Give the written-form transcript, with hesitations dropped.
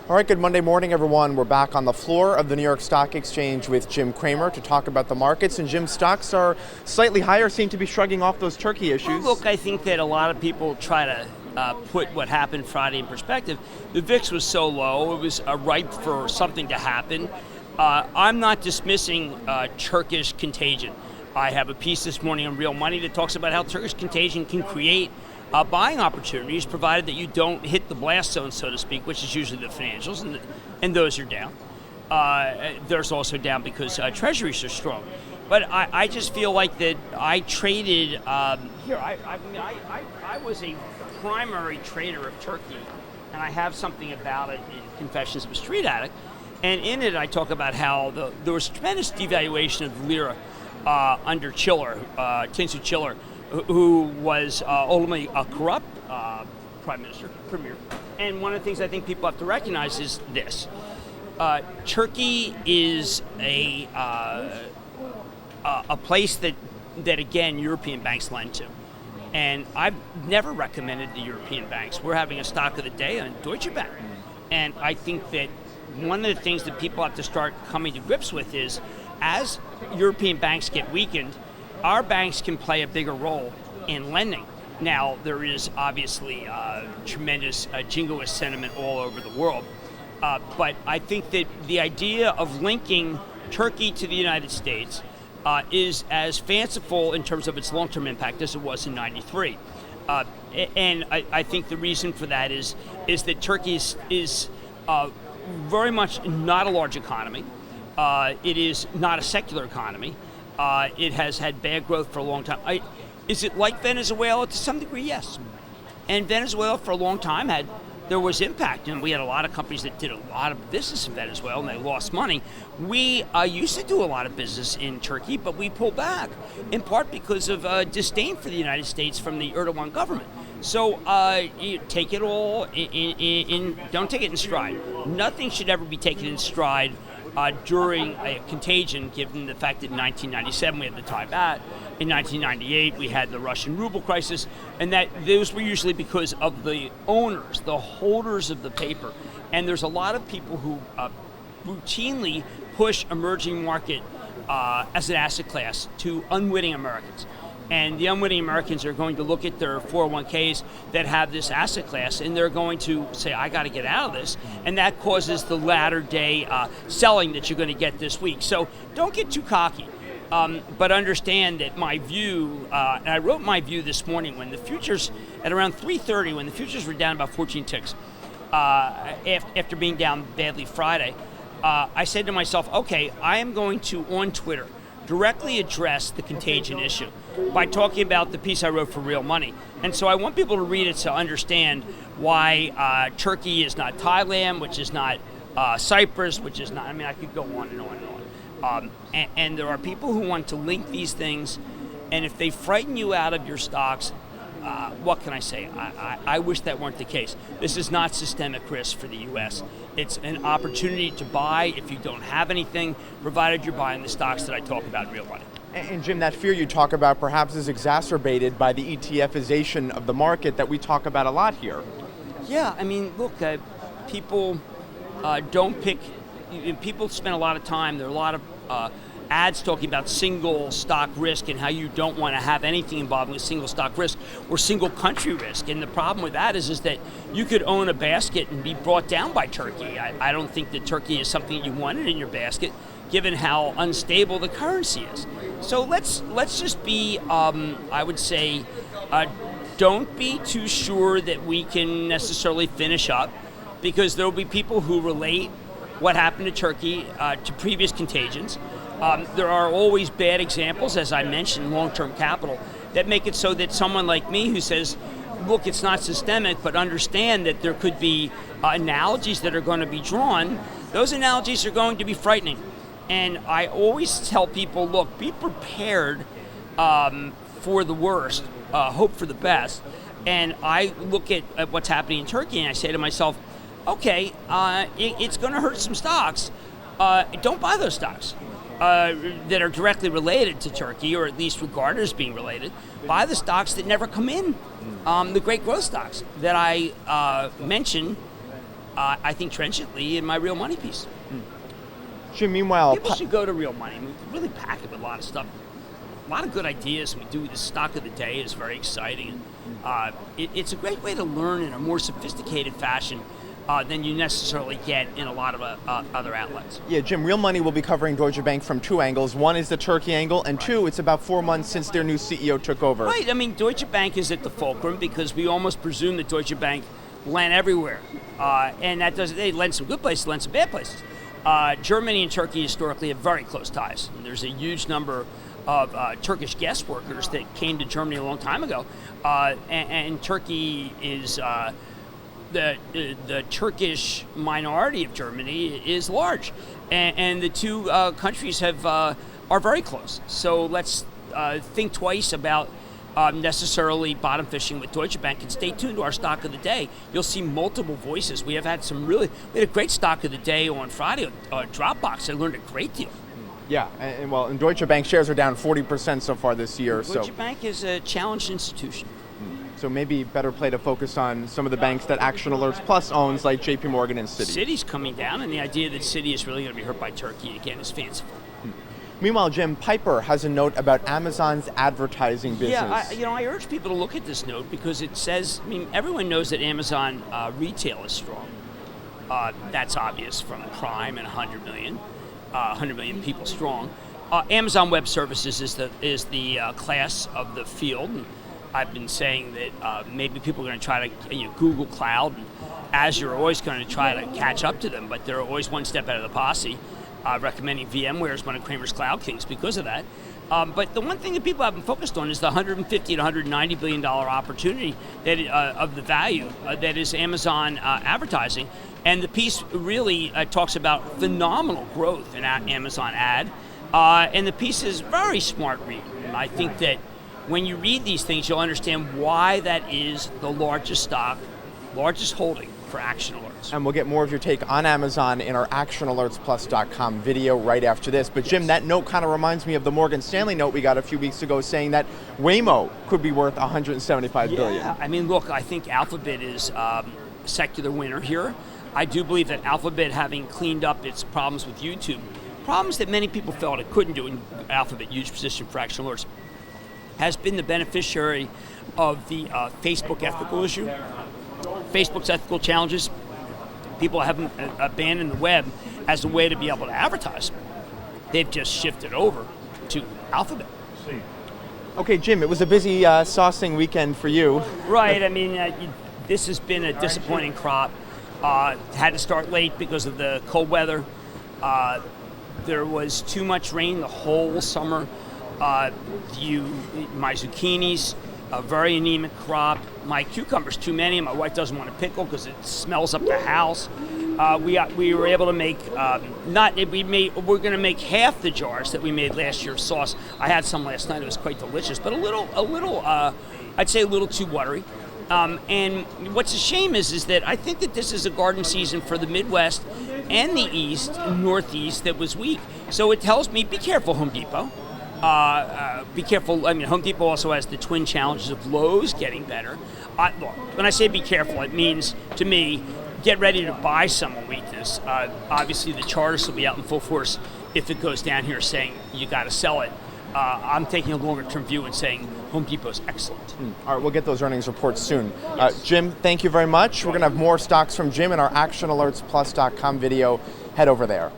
All right, good Monday morning, everyone. We're back on the floor of the New York Stock Exchange with Jim Cramer to talk about the markets. And Jim, stocks are slightly higher, seem to be shrugging off those Turkey issues. Well, look, I think that a lot of people try to put what happened Friday in perspective. The VIX was so low, it was ripe for something to happen. I'm not dismissing Turkish contagion. I have a piece this morning on Real Money that talks about how Turkish contagion can create buying opportunities, provided that you don't hit the blast zone, so to speak, which is usually the financials, and those are down. There's also down because treasuries are strong. But I just feel like that I traded, I was a primary trader of Turkey, and I have something about it in Confessions of a Street Addict, and in it I talk about how there was tremendous devaluation of the lira under Chiller, Tinsu Chiller, who was ultimately a corrupt premier. And one of the things I think people have to recognize is this. Turkey is a place that again, European banks lend to. And I've never recommended the European banks. We're having a stock of the day on Deutsche Bank. And I think that one of the things that people have to start coming to grips with is, as European banks get weakened, our banks can play a bigger role in lending. Now, there is obviously tremendous jingoist sentiment all over the world, but I think that the idea of linking Turkey to the United States is as fanciful in terms of its long-term impact as it was in '93. And I think the reason for that is that Turkey is very much not a large economy. It is not a secular economy. It has had bad growth for a long time. Is it like Venezuela? To some degree, yes. And Venezuela for a long time there was impact, and we had a lot of companies that did a lot of business in Venezuela, and they lost money. We used to do a lot of business in Turkey, but we pulled back, in part because of disdain for the United States from the Erdogan government. So you take it all don't take it in stride. Nothing should ever be taken in stride during a contagion, given the fact that in 1997 we had the Thai baht, in 1998 we had the Russian ruble crisis, and that those were usually because of the owners, the holders of the paper. And there's a lot of people who routinely push emerging market as an asset class to unwitting Americans. And the unwitting Americans are going to look at their 401ks that have this asset class, and they're going to say, I got to get out of this. And that causes the latter day selling that you're going to get this week. So don't get too cocky, but understand that my view, and I wrote my view this morning when the futures, at around 3:30, when the futures were down about 14 ticks, after being down badly Friday, I said to myself, okay, I am going to, on Twitter, directly address the contagion issue by talking about the piece I wrote for Real Money. And so I want people to read it to understand why Turkey is not Thailand, which is not Cyprus, which is not, I mean, I could go on and on and on. And there are people who want to link these things, and if they frighten you out of your stocks, what can I say? I wish that weren't the case. This is not systemic risk for the U.S. It's an opportunity to buy if you don't have anything, provided you're buying the stocks that I talk about in Real Money. And Jim, that fear you talk about perhaps is exacerbated by the ETFization of the market that we talk about a lot here. Yeah, I mean, look, people don't pick, people spend a lot of time, there are a lot of ads talking about single stock risk and how you don't want to have anything involving a single stock risk or single country risk. And the problem with that is that you could own a basket and be brought down by Turkey. I don't think that Turkey is something you wanted in your basket, given how unstable the currency is. So let's just be, I would say, don't be too sure that we can necessarily finish up, because there will be people who relate what happened to Turkey to previous contagions. There are always bad examples, as I mentioned, long-term capital, that make it so that someone like me who says, look, it's not systemic, but understand that there could be analogies that are going to be drawn, those analogies are going to be frightening. And I always tell people, look, be prepared for the worst, hope for the best. And I look at what's happening in Turkey and I say to myself, okay, it's going to hurt some stocks. Don't buy those stocks that are directly related to Turkey, or at least regarded as being related. Buy the stocks that never come in, the great growth stocks that I mentioned I think trenchantly in my Real Money piece. Jim, meanwhile, People should go to Real Money. We really pack it with a lot of stuff, a lot of good ideas. We do the stock of the day is very exciting. It's a great way to learn in a more sophisticated fashion than you necessarily get in a lot of other outlets. Yeah, Jim, Real Money will be covering Deutsche Bank from two angles. One is the Turkey angle, and two, it's about 4 months since their new CEO took over. Right. I mean, Deutsche Bank is at the fulcrum because we almost presume that Deutsche Bank lend everywhere, and that doesn't. They lend some good places, lend some bad places. Germany and Turkey historically have very close ties. And there's a huge number of Turkish guest workers that came to Germany a long time ago, and Turkey is. The Turkish minority of Germany is large, and the two countries are very close. So let's think twice about necessarily bottom fishing with Deutsche Bank, and stay tuned to our stock of the day. You'll see multiple voices. We had a great stock of the day on Friday on Dropbox. I learned a great deal. Yeah, and Deutsche Bank shares are down 40% so far this year. Deutsche Bank is a challenged institution. So maybe better play to focus on some of the banks that Action Alerts Plus owns, like JP Morgan and Citi. Citi's coming down, and the idea that Citi is really going to be hurt by Turkey again is fanciful. Meanwhile, Jim, Piper has a note about Amazon's advertising business. Yeah, I urge people to look at this note because it says, everyone knows that Amazon retail is strong. That's obvious from Prime and 100 million people strong. Amazon Web Services is the class of the field. And I've been saying that maybe people are going to try to Google Cloud and Azure are always going to try to catch up to them, but they're always one step ahead of the posse. Recommending VMware as one of Cramer's Cloud Kings because of that. But the one thing that people have been focused on is the $150 to $190 billion opportunity that of the value that is Amazon advertising. And the piece really talks about phenomenal growth in Amazon ad. And the piece is very smart read. And I think that when you read these things, you'll understand why that is the largest stock, largest holding for Action Alerts. And we'll get more of your take on Amazon in our ActionAlertsPlus.com video right after this. But Jim, that note kind of reminds me of the Morgan Stanley note we got a few weeks ago saying that Waymo could be worth $175 billion. Yeah, look, I think Alphabet is a secular winner here. I do believe that Alphabet, having cleaned up its problems with YouTube, problems that many people felt it couldn't do in Alphabet, huge position for Action Alerts, has been the beneficiary of the Facebook ethical issue. Facebook's ethical challenges, people haven't abandoned the web as a way to be able to advertise. They've just shifted over to Alphabet. Okay, Jim, it was a busy saucing weekend for you. Right, this has been a disappointing crop. Had to start late because of the cold weather. There was too much rain the whole summer. My zucchinis, a very anemic crop. My cucumbers, too many. My wife doesn't want to pickle because it smells up the house. We were able to make we're going to make half the jars that we made last year's sauce. I had some last night. It was quite delicious, but a little I'd say a little too watery. And what's a shame is that I think that this is a garden season for the Midwest and the East and Northeast that was weak. So it tells me, be careful, Home Depot. Be careful. Home Depot also has the twin challenges of Lowe's getting better. Look, when I say be careful, it means, to me, get ready to buy some on weakness. Obviously, the chartists will be out in full force if it goes down here saying you got to sell it. I'm taking a longer-term view and saying Home Depot's excellent. All right, we'll get those earnings reports soon. Jim, thank you very much. We're going to have more stocks from Jim in our ActionAlertsPlus.com video. Head over there.